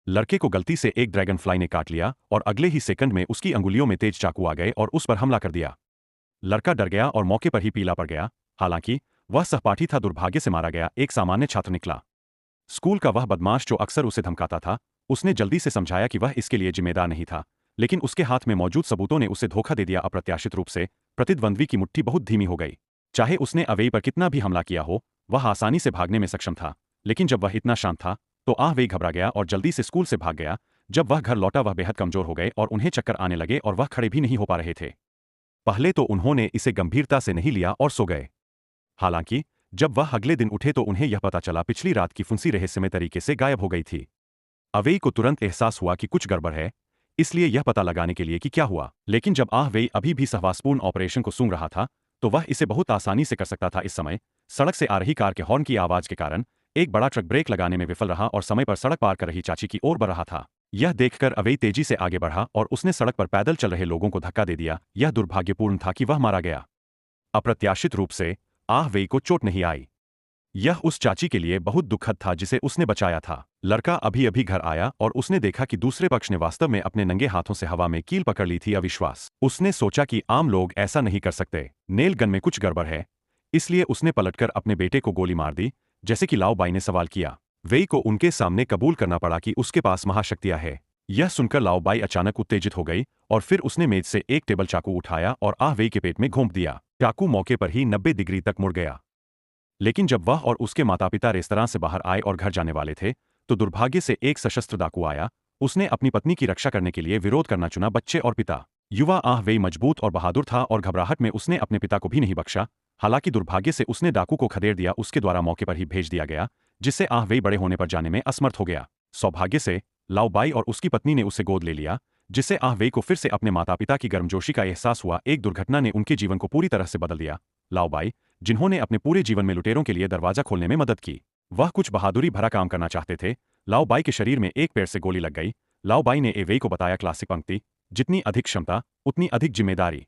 लड़के को गलती से एक ड्रैगन फ्लाई ने काट लिया और अगले ही सेकंड में उसकी अंगुलियों में तेज चाकू आ गए और उस पर हमला कर दिया। लड़का डर गया और मौके पर ही पीला पड़ गया। हालांकि वह सहपाठी था, दुर्भाग्य से मारा गया एक सामान्य छात्र निकला। स्कूल का वह बदमाश जो अक्सर उसे धमकाता था, उसने जल्दी से समझाया कि वह इसके लिए जिम्मेदार नहीं था, लेकिन उसके हाथ में मौजूद सबूतों ने उसे धोखा दे दिया। अप्रत्याशित रूप से प्रतिद्वंद्वी की मुट्ठी बहुत धीमी हो गई। चाहे उसने अवेई पर कितना भी हमला किया हो, वह आसानी से भागने में सक्षम था। लेकिन जब वह इतना शांत था तो अवेई घबरा गया और जल्दी से स्कूल से भाग गया। जब वह घर लौटा वह बेहद कमजोर हो गए और उन्हें चक्कर आने लगे और वह खड़े भी नहीं हो पा रहे थे। पहले तो उन्होंने इसे गंभीरता से नहीं लिया और सो गए। हालांकि जब वह अगले दिन उठे तो उन्हें यह पता चला पिछली रात की फुंसी रहस्यमय तरीके से गायब हो गई थी। अवेई को तुरंत एहसास हुआ कि कुछ गड़बड़ है, इसलिए यह पता लगाने के लिए कि क्या हुआ। लेकिन जब अवेई अभी भी सहवासपूर्ण ऑपरेशन को सूंघ रहा था तो वह इसे बहुत आसानी से कर सकता था। इस समय सड़क से आ रही कार के हॉर्न की आवाज के कारण एक बड़ा ट्रक ब्रेक लगाने में विफल रहा और समय पर सड़क पार कर रही चाची की ओर बढ़ रहा था। यह देखकर अवेई तेजी से आगे बढ़ा और उसने सड़क पर पैदल चल रहे लोगों को धक्का दे दिया। यह दुर्भाग्यपूर्ण था कि वह मारा गया। अप्रत्याशित रूप से अवेई को चोट नहीं आई। यह उस चाची के लिए बहुत दुखद था जिसे उसने बचाया था। लड़का अभी अभी घर आया और उसने देखा कि दूसरे पक्ष ने वास्तव में अपने नंगे हाथों से हवा में कील पकड़ ली थी। अविश्वास। उसने सोचा कि आम लोग ऐसा नहीं कर सकते, नेल गन में कुछ गड़बड़ है। इसलिए उसने पलटकर अपने बेटे को गोली मार दी, जैसे कि लाओ बाई ने सवाल किया। वेई को उनके सामने कबूल करना पड़ा कि उसके पास महाशक्तियां है। यह सुनकर लाओ बाई अचानक उत्तेजित हो गई और फिर उसने मेज से एक टेबल चाकू उठाया और वेई के पेट में घोंप दिया। चाकू मौके पर ही 90 डिग्री तक मुड़ गया। लेकिन जब वह और उसके माता पिता रेस्तरां से बाहर आए और घर जाने वाले थे तो दुर्भाग्य से एक सशस्त्र डाकू आया। उसने अपनी पत्नी की रक्षा करने के लिए विरोध करना चुना। बच्चे और पिता। युवा वेई मजबूत और बहादुर था और घबराहट में उसने अपने पिता को भी नहीं बख्शा। हालांकि दुर्भाग्य से उसने डाकू को खदेड़ दिया, उसके द्वारा मौके पर ही भेज दिया गया, जिससे वेई बड़े होने पर जाने में असमर्थ हो गया। सौभाग्य से लाओ बाई और उसकी पत्नी ने उसे गोद ले लिया, जिससे वेई को फिर से अपने माता पिता की गर्मजोशी का एहसास हुआ। एक दुर्घटना ने उनके जीवन को पूरी तरह से बदल दिया। लाओ बाई, जिन्होंने अपने पूरे जीवन में लुटेरों के लिए दरवाजा खोलने में मदद की, वह कुछ बहादुरी भरा काम करना चाहते थे। लाओ बाई के शरीर में एक पेड़ से गोली लग गई। लाओ बाई ने वेई को बताया क्लासिक पंक्ति, जितनी अधिक क्षमता उतनी अधिक जिम्मेदारी।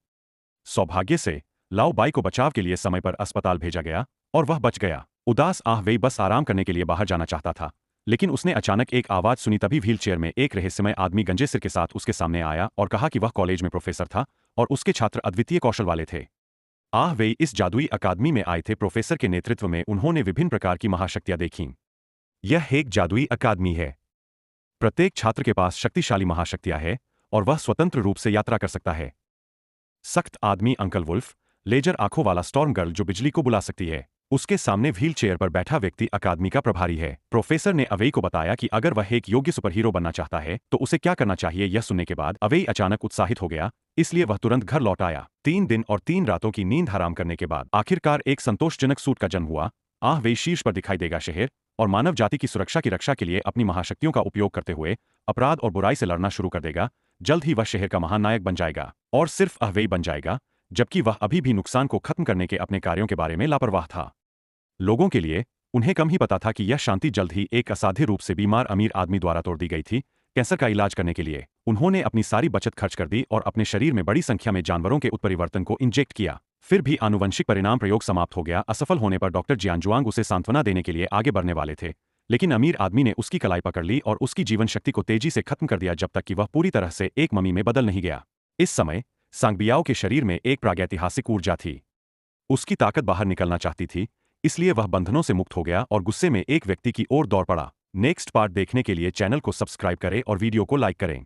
सौभाग्य से लाओ बाई को बचाव के लिए समय पर अस्पताल भेजा गया और वह बच गया। उदास वेई बस आराम करने के लिए बाहर जाना चाहता था, लेकिन उसने अचानक एक आवाज सुनी। तभी व्हीलचेयर में एक रहस्यमय आदमी गंजे सिर के साथ उसके सामने आया और कहा कि वह कॉलेज में प्रोफेसर था और उसके छात्र अद्वितीय कौशल वाले थे। वेई इस जादुई अकादमी में आए थे। प्रोफेसर के नेतृत्व में उन्होंने विभिन्न प्रकार की महाशक्तियां देखीं। यह एक जादुई अकादमी है। प्रत्येक छात्र के पास शक्तिशाली महाशक्तियां हैं और वह स्वतंत्र रूप से यात्रा कर सकता है। सख्त आदमी अंकल वुल्फ, लेजर आंखों वाला स्टॉर्म गर्ल जो बिजली को बुला सकती है, उसके सामने व्हील चेयर पर बैठा व्यक्ति अकादमी का प्रभारी है। प्रोफेसर ने अवेई को बताया कि अगर वह एक योग्य सुपरहीरो बनना चाहता है तो उसे क्या करना चाहिए। यह सुनने के बाद अवेई अचानक उत्साहित हो गया, इसलिए वह तुरंत घर लौट आया। 3 दिन और 3 रातों की नींद हराम करने के बाद आखिरकार एक संतोषजनक सूट का जन्म हुआ। वेई शीर्ष पर दिखाई देगा शहर और मानव जाति की सुरक्षा की रक्षा के लिए अपनी महाशक्तियों का उपयोग करते हुए अपराध और बुराई से लड़ना शुरू कर देगा। जल्द ही वह शहर का महान नायक बन जाएगा और सिर्फ वेई बन जाएगा, जबकि वह अभी भी नुकसान को खत्म करने के अपने कार्यों के बारे में लापरवाह था। लोगों के लिए उन्हें कम ही पता था कि यह शांति जल्द ही एक असाध्य रूप से बीमार अमीर आदमी द्वारा तोड़ दी गई थी। कैंसर का इलाज करने के लिए उन्होंने अपनी सारी बचत खर्च कर दी और अपने शरीर में बड़ी संख्या में जानवरों के उत्परिवर्तन को इंजेक्ट किया। फिर भी आनुवंशिक परिणाम प्रयोग समाप्त हो गया। असफल होने पर डॉक्टर जियानजुआंग उसे सांत्वना देने के लिए आगे बढ़ने वाले थे, लेकिन अमीर आदमी ने उसकी कलाई पकड़ ली और उसकी जीवन शक्ति को तेजी से खत्म कर दिया जब तक कि वह पूरी तरह से एक मम्मी में बदल नहीं गया। इस समय सांगबियाओ के शरीर में एक प्रागैतिहासिक ऊर्जा थी। उसकी ताकत बाहर निकलना चाहती थी, इसलिए वह बंधनों से मुक्त हो गया और गुस्से में एक व्यक्ति की ओर दौड़ पड़ा। नेक्स्ट पार्ट देखने के लिए चैनल को सब्सक्राइब करें और वीडियो को लाइक करें।